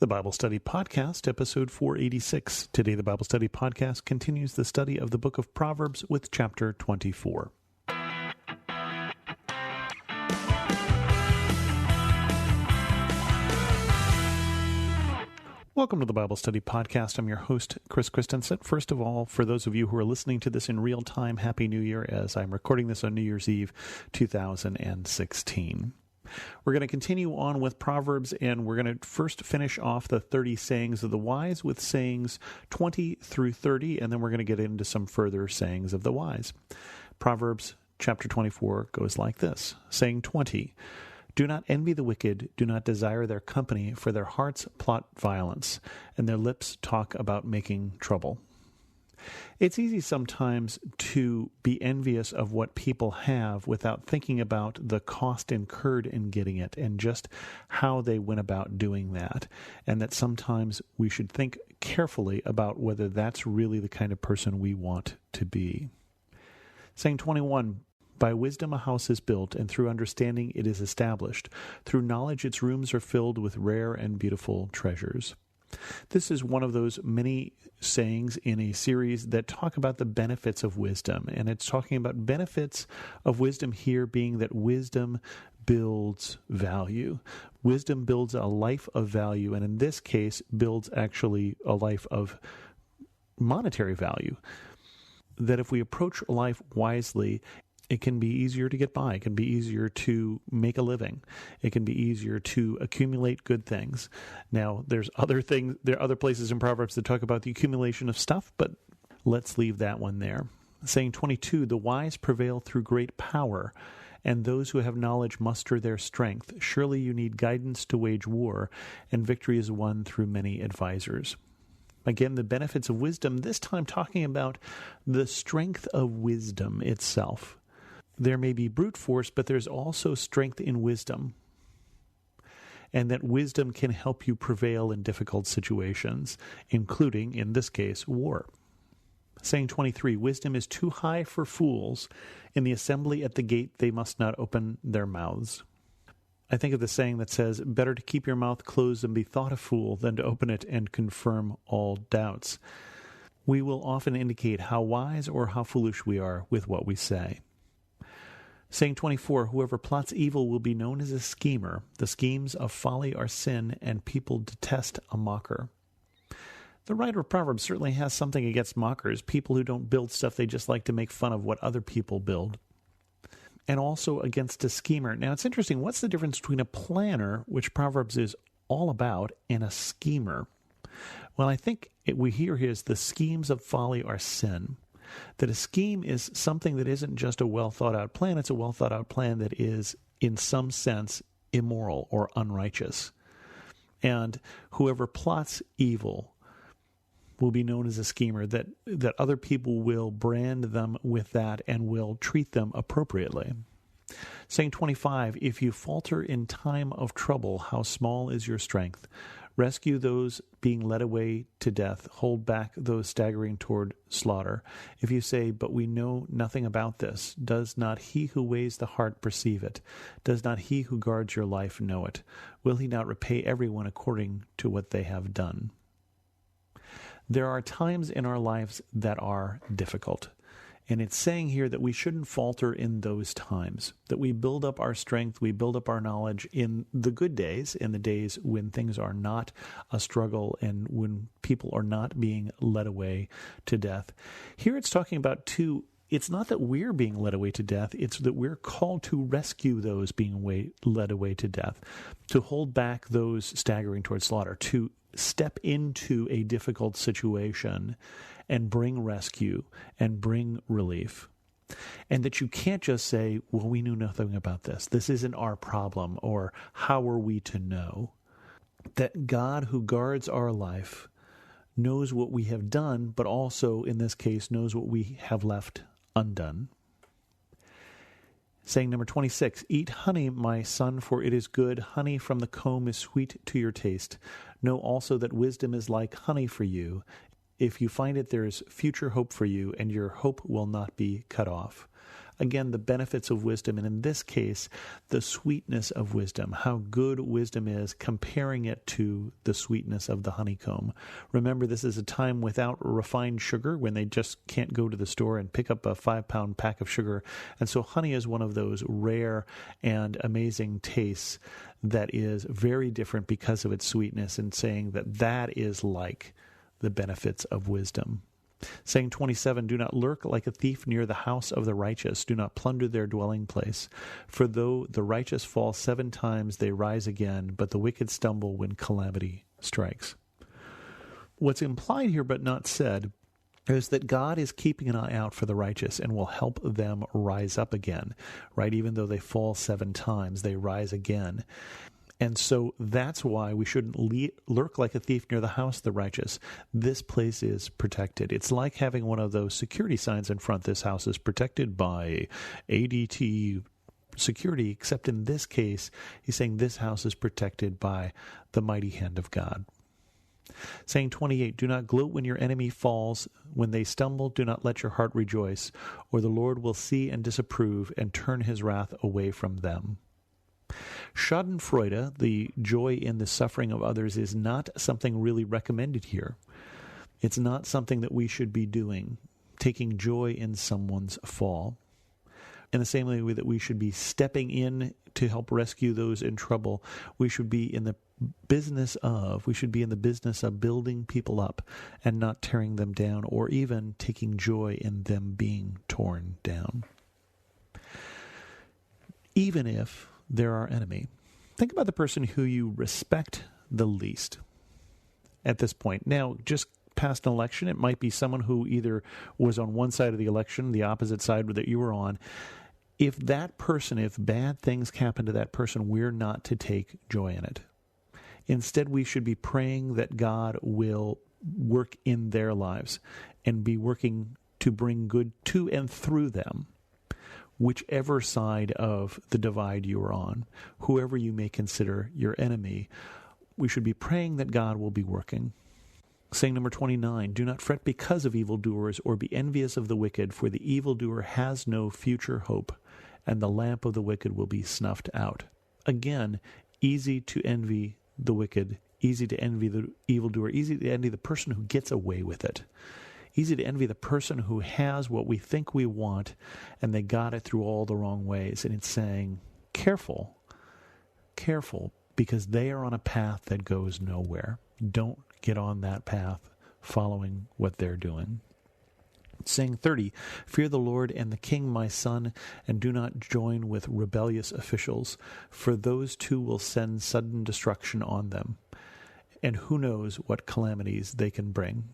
The Bible Study Podcast, episode 486. Today, the Bible Study Podcast continues the study of the book of Proverbs with chapter 24. Welcome to the Bible Study Podcast. I'm your host, Chris Christensen. First of all, for those of you who are listening to this in real time, Happy New Year, as I'm recording this on New Year's Eve, 2016. We're going to continue on with Proverbs, and we're going to first finish off the 30 sayings of the wise with sayings 20 through 30, and then we're going to get into some further sayings of the wise. Proverbs chapter 24 goes like this. Saying 20, "Do not envy the wicked, do not desire their company, for their hearts plot violence, and their lips talk about making trouble." It's easy sometimes to be envious of what people have without thinking about the cost incurred in getting it and just how they went about doing that. And that sometimes we should think carefully about whether that's really the kind of person we want to be. Saying 21, "By wisdom a house is built, and through understanding it is established. Through knowledge its rooms are filled with rare and beautiful treasures." This is one of those many sayings in a series that talk about the benefits of wisdom. And it's talking about benefits of wisdom here being that wisdom builds value. Wisdom builds a life of value, and in this case, builds actually a life of monetary value. That if we approach life wisely, it can be easier to get by. It can be easier to make a living. It can be easier to accumulate good things. Now, there are other places in Proverbs that talk about the accumulation of stuff, but let's leave that one there. Saying 22, "The wise prevail through great power, and those who have knowledge muster their strength. Surely you need guidance to wage war, and victory is won through many advisors." Again, the benefits of wisdom, this time talking about the strength of wisdom itself. There may be brute force, but there's also strength in wisdom. And that wisdom can help you prevail in difficult situations, including, in this case, war. Saying 23, "Wisdom is too high for fools. In the assembly at the gate they must not open their mouths." I think of the saying that says, "Better to keep your mouth closed and be thought a fool than to open it and confirm all doubts." We will often indicate how wise or how foolish we are with what we say. Saying 24, "Whoever plots evil will be known as a schemer. The schemes of folly are sin, and people detest a mocker." The writer of Proverbs certainly has something against mockers, people who don't build stuff, they just like to make fun of what other people build. And also against a schemer. Now, it's interesting, what's the difference between a planner, which Proverbs is all about, and a schemer? Well, I think we hear here is the schemes of folly are sin. That a scheme is something that isn't just a well-thought-out plan, it's a well-thought-out plan that is, in some sense, immoral or unrighteous. And whoever plots evil will be known as a schemer, that other people will brand them with that and will treat them appropriately. Saying 25, "If you falter in time of trouble, how small is your strength? Rescue those being led away to death. Hold back those staggering toward slaughter. If you say, 'But we know nothing about this,' does not he who weighs the heart perceive it? Does not he who guards your life know it? Will he not repay everyone according to what they have done?" There are times in our lives that are difficult. And it's saying here that we shouldn't falter in those times, that we build up our strength, we build up our knowledge in the good days, in the days when things are not a struggle and when people are not being led away to death. Here it's talking about it's not that we're being led away to death, it's that we're called to rescue those being led away to death, to hold back those staggering toward slaughter, to step into a difficult situation and bring rescue and bring relief. And that you can't just say, "Well, we knew nothing about this. This isn't our problem," or "How are we to know?" That God who guards our life knows what we have done, but also, in this case, knows what we have left undone. Saying number 26, "Eat honey, my son, for it is good. Honey from the comb is sweet to your taste. Know also that wisdom is like honey for you. If you find it, there is future hope for you, and your hope will not be cut off." Again, the benefits of wisdom, and in this case, the sweetness of wisdom, how good wisdom is, comparing it to the sweetness of the honeycomb. Remember, this is a time without refined sugar, when they just can't go to the store and pick up a 5-pound pack of sugar. And so honey is one of those rare and amazing tastes that is very different because of its sweetness, and saying that that is like the benefits of wisdom. Saying 27, do not lurk like a thief near the house of the righteous. Do not plunder their dwelling place. For though the righteous fall 7 times, they rise again, but the wicked stumble when calamity strikes. What's implied here but not said is that God is keeping an eye out for the righteous and will help them rise up again, right? Even though they fall 7 times, they rise again. And so that's why we shouldn't lurk like a thief near the house of the righteous. This place is protected. It's like having one of those security signs in front. This house is protected by ADT security, except in this case, he's saying this house is protected by the mighty hand of God. Saying 28, do not gloat when your enemy falls. When they stumble, do not let your heart rejoice, or the Lord will see and disapprove and turn his wrath away from them. Schadenfreude, the joy in the suffering of others, is not something really recommended here. It's not something that we should be doing, taking joy in someone's fall. In the same way that we should be stepping in to help rescue those in trouble, we should be in the business of building people up and not tearing them down, or even taking joy in them being torn down. Even if they're our enemy. Think about the person who you respect the least at this point. Now, just past an election, it might be someone who either was on one side of the election, the opposite side that you were on. If bad things happen to that person, we're not to take joy in it. Instead, we should be praying that God will work in their lives and be working to bring good to and through them, whichever side of the divide you are on, whoever you may consider your enemy. We should be praying that God will be working. Saying number 29, do not fret because of evildoers, or be envious of the wicked, for the evildoer has no future hope, and the lamp of the wicked will be snuffed out. Again, easy to envy the wicked, easy to envy the evildoer, easy to envy the person who gets away with it. Easy to envy the person who has what we think we want, and they got it through all the wrong ways. And it's saying, careful, because they are on a path that goes nowhere. Don't get on that path following what they're doing. Saying 30, fear the Lord and the King, my son, and do not join with rebellious officials, for those two will send sudden destruction on them, and who knows what calamities they can bring.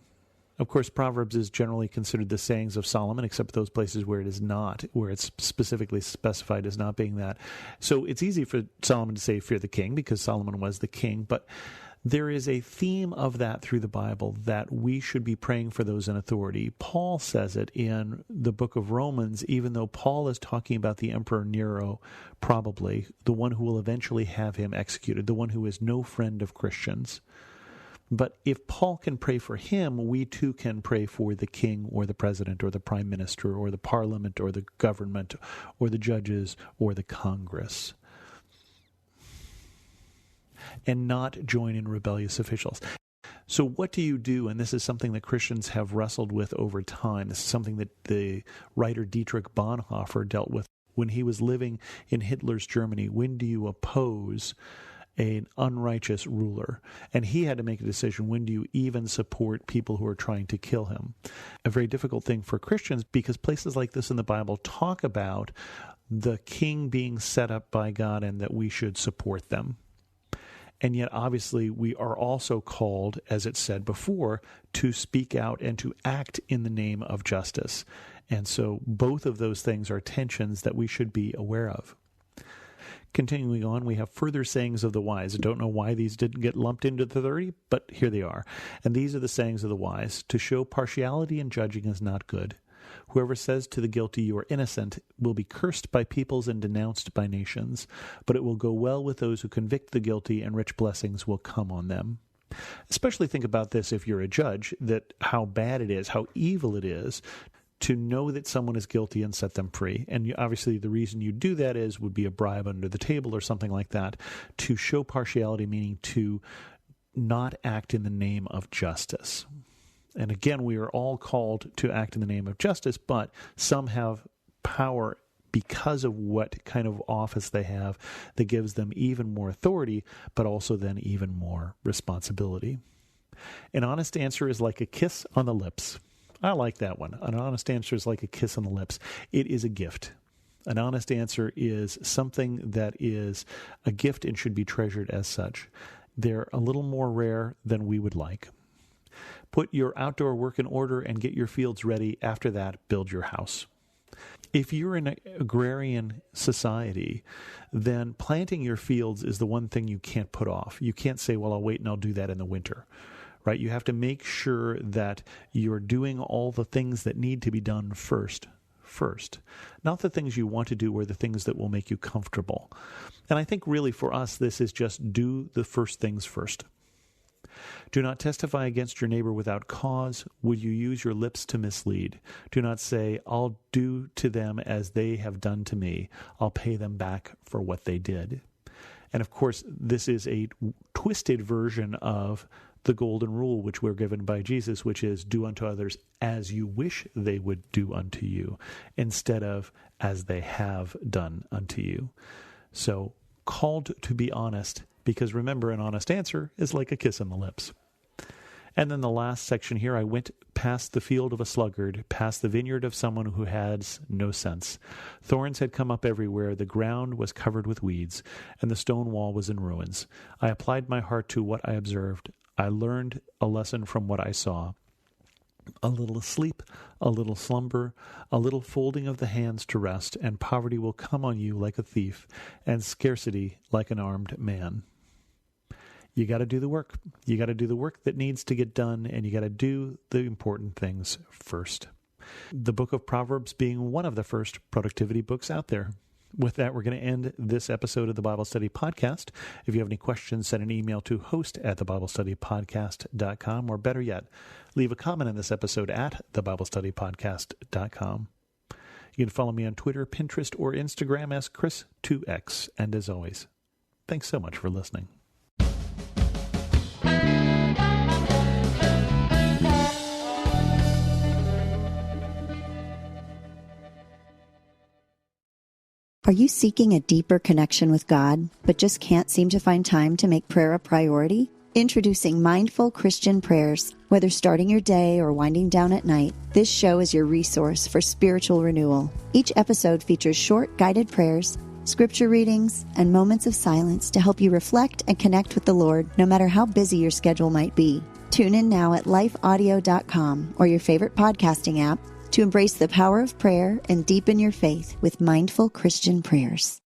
Of course, Proverbs is generally considered the sayings of Solomon, except those places where it is not, where it's specifically specified as not being that. So it's easy for Solomon to say, fear the king, because Solomon was the king. But there is a theme of that through the Bible, that we should be praying for those in authority. Paul says it in the book of Romans, even though Paul is talking about the Emperor Nero, probably, the one who will eventually have him executed, the one who is no friend of Christians. But if Paul can pray for him, we too can pray for the king or the president or the prime minister or the parliament or the government or the judges or the Congress, and not join in rebellious officials. So what do you do? And this is something that Christians have wrestled with over time. This is something that the writer Dietrich Bonhoeffer dealt with when he was living in Hitler's Germany. When do you oppose an unrighteous ruler? And he had to make a decision. When do you even support people who are trying to kill him? A very difficult thing for Christians, because places like this in the Bible talk about the king being set up by God and that we should support them. And yet, obviously, we are also called, as it said before, to speak out and to act in the name of justice. And so both of those things are tensions that we should be aware of. Continuing on, we have further sayings of the wise. I don't know why these didn't get lumped into the 30, but here they are. And these are the sayings of the wise. To show partiality in judging is not good. Whoever says to the guilty, you are innocent, will be cursed by peoples and denounced by nations. But it will go well with those who convict the guilty, and rich blessings will come on them. Especially think about this if you're a judge, that how bad it is, how evil it is to know that someone is guilty and set them free. And obviously the reason you do that would be a bribe under the table or something like that. To show partiality, meaning to not act in the name of justice. And again, we are all called to act in the name of justice, but some have power because of what kind of office they have that gives them even more authority, but also then even more responsibility. An honest answer is like a kiss on the lips. I like that one. An honest answer is like a kiss on the lips. It is a gift. An honest answer is something that is a gift and should be treasured as such. They're a little more rare than we would like. Put your outdoor work in order and get your fields ready. After that, build your house. If you're in an agrarian society, then planting your fields is the one thing you can't put off. You can't say, well, I'll wait and I'll do that in the winter, right? You have to make sure that you're doing all the things that need to be done first. Not the things you want to do or the things that will make you comfortable. And I think really for us, this is just do the first things first. Do not testify against your neighbor without cause. Would you use your lips to mislead? Do not say, I'll do to them as they have done to me. I'll pay them back for what they did. And of course, this is a twisted version of the golden rule which we're given by Jesus, which is do unto others as you wish they would do unto you, instead of as they have done unto you. So called to be honest, because remember, an honest answer is like a kiss on the lips. And then the last section here, I went past the field of a sluggard, past the vineyard of someone who has no sense. Thorns had come up everywhere, the ground was covered with weeds, and the stone wall was in ruins. I applied my heart to what I observed. I learned a lesson from what I saw. A little sleep, a little slumber, a little folding of the hands to rest, and poverty will come on you like a thief, and scarcity like an armed man. You got to do the work. You got to do the work that needs to get done, and you got to do the important things first. The book of Proverbs being one of the first productivity books out there. With that, we're going to end this episode of the Bible Study Podcast. If you have any questions, send an email to host@thebiblestudypodcast.com, or better yet, leave a comment on this episode at thebiblestudypodcast.com. You can follow me on Twitter, Pinterest, or Instagram as Chris2X. And as always, thanks so much for listening. Are you seeking a deeper connection with God, but just can't seem to find time to make prayer a priority? Introducing Mindful Christian Prayers. Whether starting your day or winding down at night, this show is your resource for spiritual renewal. Each episode features short guided prayers, scripture readings, and moments of silence to help you reflect and connect with the Lord, no matter how busy your schedule might be. Tune in now at lifeaudio.com or your favorite podcasting app to embrace the power of prayer and deepen your faith with Mindful Christian Prayers.